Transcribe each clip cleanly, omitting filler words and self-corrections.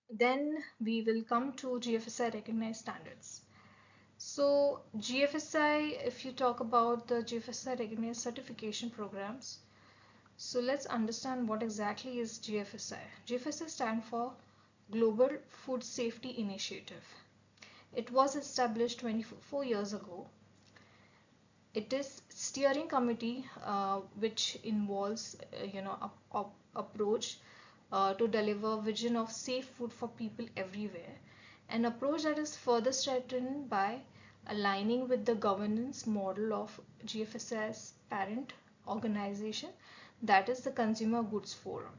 Then we will come to GFSI recognized standards. So GFSI, if you talk about the GFSI recognized certification programs, so let's understand what exactly is GFSI. GFSI stands for Global Food Safety Initiative. It was established 24 years ago. It is steering committee which involves approach to deliver vision of safe food for people everywhere, an approach that is further strengthened by aligning with the governance model of GFSI's parent organization, that is the Consumer Goods Forum.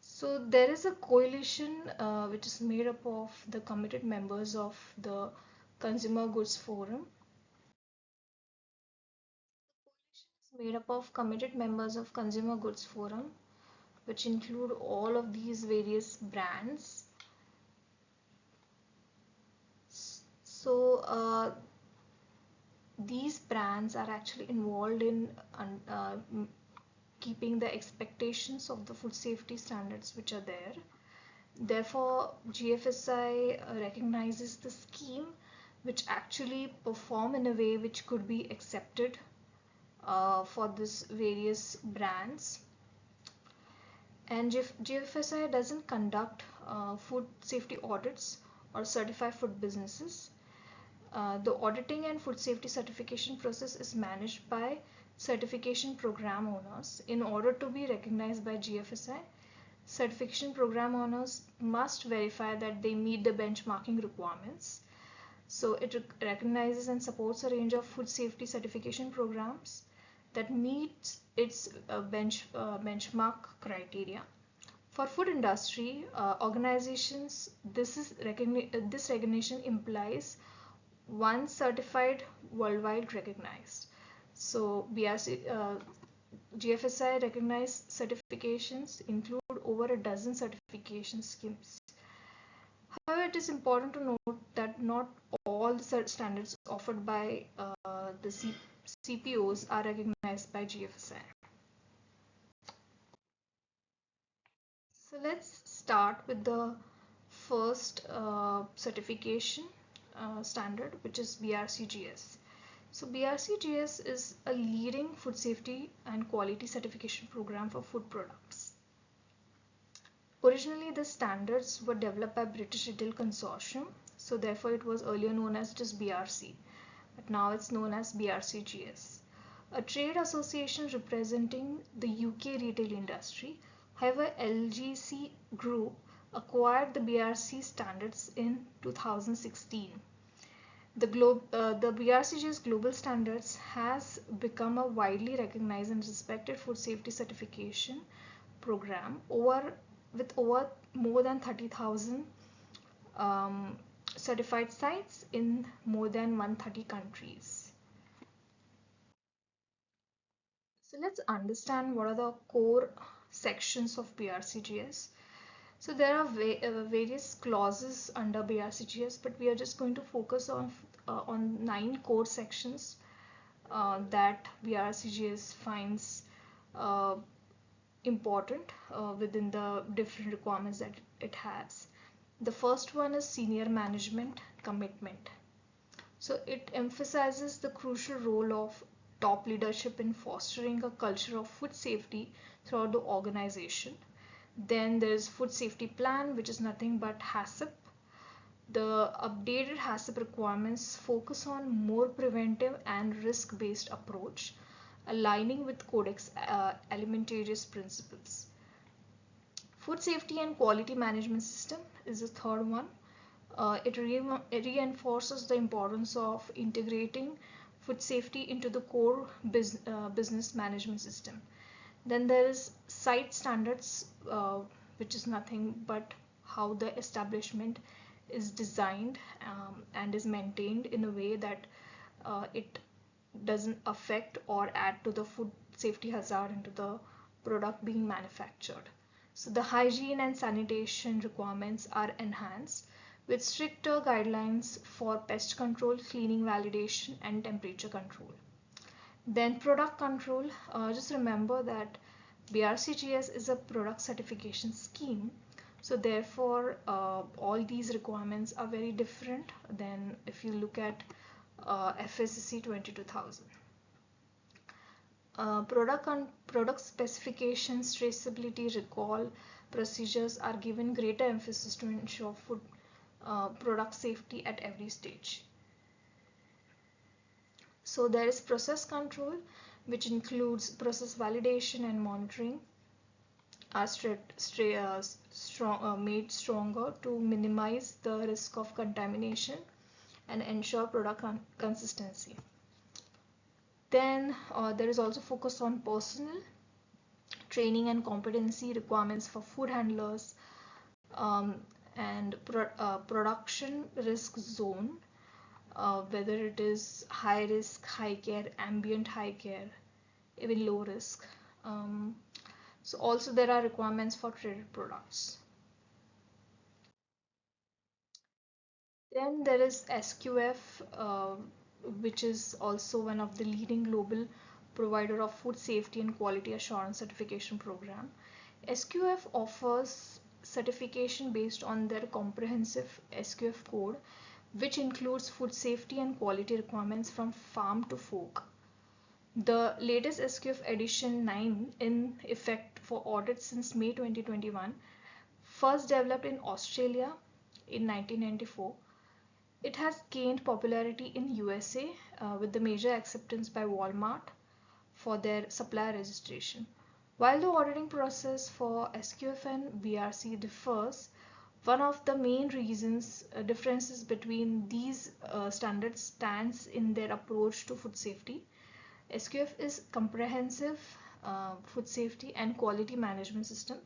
So there is a coalition which is made up of the committed members of the Consumer Goods Forum. It's made up of committed members of Consumer Goods Forum, which include all of these various brands. So these brands are actually involved in keeping the expectations of the food safety standards which are there. Therefore, GFSI recognizes the scheme which actually perform in a way which could be accepted for this various brands. And GFSI doesn't conduct food safety audits or certify food businesses. The auditing and food safety certification process is managed by certification program owners. In order to be recognized by GFSI, certification program owners must verify that they meet the benchmarking requirements. So it recognizes and supports a range of food safety certification programs that meets its benchmark criteria. For food industry organizations, this recognition implies one certified worldwide recognized. So GFSI recognized certifications include over a dozen certification schemes. However, it is important to note that not all the standards offered by the CPOs are recognized by GFSI. So let's start with the first certification standard, which is BRCGS. So BRCGS is a leading food safety and quality certification program for food products. Originally, the standards were developed by British Retail Consortium, so therefore it was earlier known as just BRC, but now it's known as BRCGS, a trade association representing the UK retail industry. However, LGC Group acquired the BRC standards in 2016. The BRCGS Global Standards has become a widely recognized and respected food safety certification program with over more than 30,000 certified sites in more than 130 countries. So let's understand what are the core sections of BRCGS. So there are various clauses under BRCGS, but we are just going to focus on 9 core sections that BRCGS finds uh, important within the different requirements that it has. The first one is senior management commitment. So it emphasizes the crucial role of top leadership in fostering a culture of food safety throughout the organization. Then there's food safety plan, which is nothing but HACCP. The updated HACCP requirements focus on more preventive and risk-based approach, aligning with Codex Alimentarius principles. Food safety and quality management system is the third one. It reinforces the importance of integrating food safety into the core business management system. Then there is site standards, which is nothing but how the establishment is designed and is maintained in a way that it doesn't affect or add to the food safety hazard into the product being manufactured. So the hygiene and sanitation requirements are enhanced with stricter guidelines for pest control, cleaning validation, and temperature control. Then product control, just remember that BRCGS is a product certification scheme. So therefore, all these requirements are very different than if you look at FSSC 22000. Product specifications, traceability, recall procedures are given greater emphasis to ensure food product safety at every stage. So there is process control, which includes process validation and monitoring, are made stronger to minimize the risk of contamination and ensure product consistency. Then there is also focus on personnel training and competency requirements for food handlers, and production risk zone, whether it is high risk, high care, ambient high care, even low risk. So also there are requirements for traded products. Then there is SQF, which is also one of the leading global provider of food safety and quality assurance certification program. SQF offers certification based on their comprehensive SQF code, which includes food safety and quality requirements from farm to fork. The latest SQF edition 9 in effect for audit since May 2021, first developed in Australia in 1994. It has gained popularity in USA with the major acceptance by Walmart for their supplier registration. While the auditing process for SQF and BRC differs, one of the main differences between these standards stands in their approach to food safety. SQF is comprehensive food safety and quality management system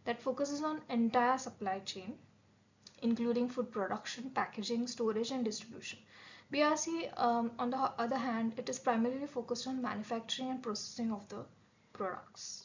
that focuses on entire supply chain, including food production, packaging, storage, and distribution. BRC, on the other hand, it is primarily focused on manufacturing and processing of the products.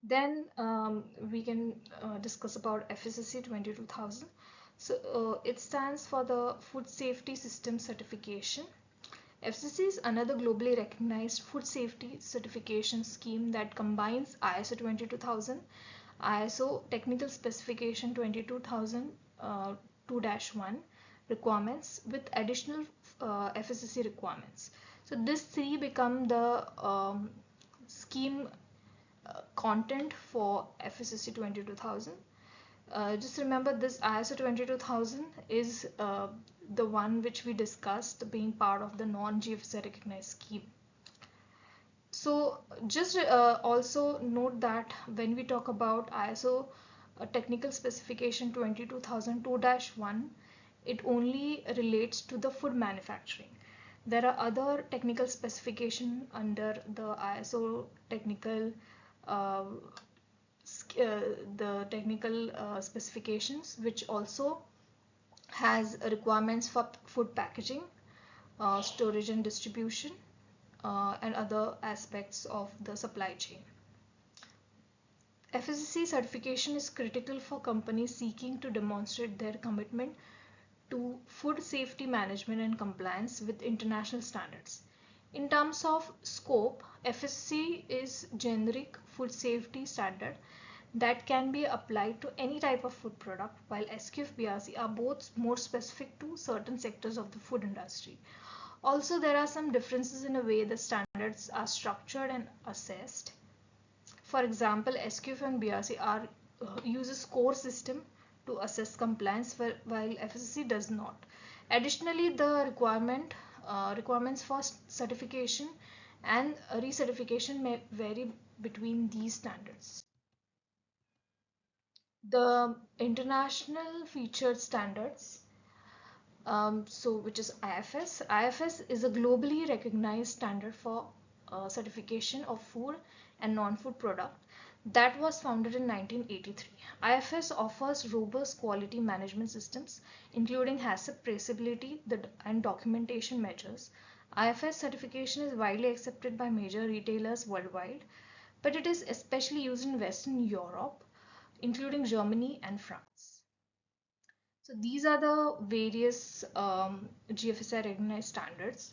Then we can discuss about FSSC 22000. So it stands for the Food Safety System Certification. FSSC is another globally recognized food safety certification scheme that combines ISO 22000, ISO Technical Specification 22000 2-1 requirements with additional FSSC requirements. So these three become the scheme content for FSSC 22000. Just remember, this ISO 22000 is the one which we discussed being part of the non-GFSI recognized scheme. So just also note that when we talk about ISO technical specification 22000 2-1, it only relates to the food manufacturing. There are other technical specification under the ISO technical specifications, which also has requirements for food packaging, storage and distribution, and other aspects of the supply chain. FSSC certification is critical for companies seeking to demonstrate their commitment to food safety management and compliance with international standards. In terms of scope, FSSC is generic food safety standard that can be applied to any type of food product, while SQF BRC are both more specific to certain sectors of the food industry. Also, there are some differences in the way the standards are structured and assessed. For example, SQF and BRC uses score system to assess compliance, while FSSC does not. Additionally, the requirements for certification and recertification may vary between these standards. The international featured standards, which is IFS. IFS is a globally recognized standard for certification of food and non-food product that was founded in 1983. IFS offers robust quality management systems, including HACCP traceability and documentation measures. IFS certification is widely accepted by major retailers worldwide, but it is especially used in Western Europe, including Germany and France. So these are the various GFSI recognized standards,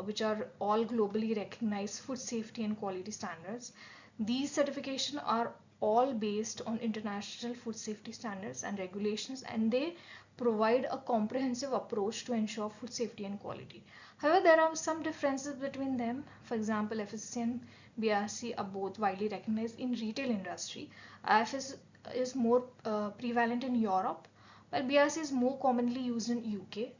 which are all globally recognized food safety and quality standards. These certifications are all based on international food safety standards and regulations, and they provide a comprehensive approach to ensure food safety and quality. However, there are some differences between them. For example, FSSAI and BRC are both widely recognized in retail industry. IFS is more prevalent in Europe, while BRC is more commonly used in UK.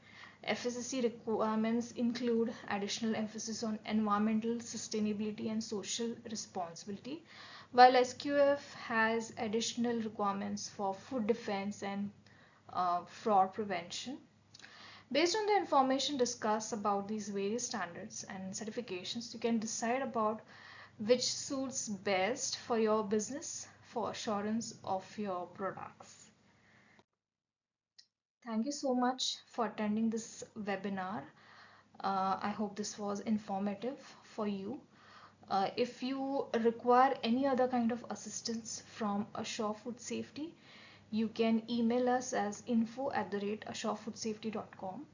FSSAI requirements include additional emphasis on environmental sustainability and social responsibility, while SQF has additional requirements for food defense and fraud prevention. Based on the information discussed about these various standards and certifications, you can decide about which suits best for your business for assurance of your products. Thank you so much for attending this webinar. I hope this was informative for you. If you require any other kind of assistance from Assure Food Safety, you can email us as info@assurefoodsafety.com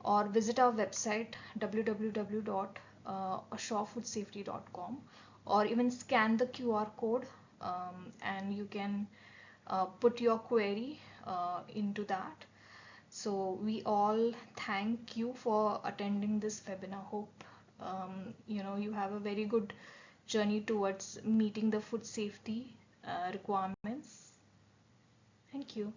or visit our website www.assurefoodsafety.com, or even scan the QR code and you can put your query into that. So we all thank you for attending this webinar. Hope you have a very good journey towards meeting the food safety requirements. Thank you.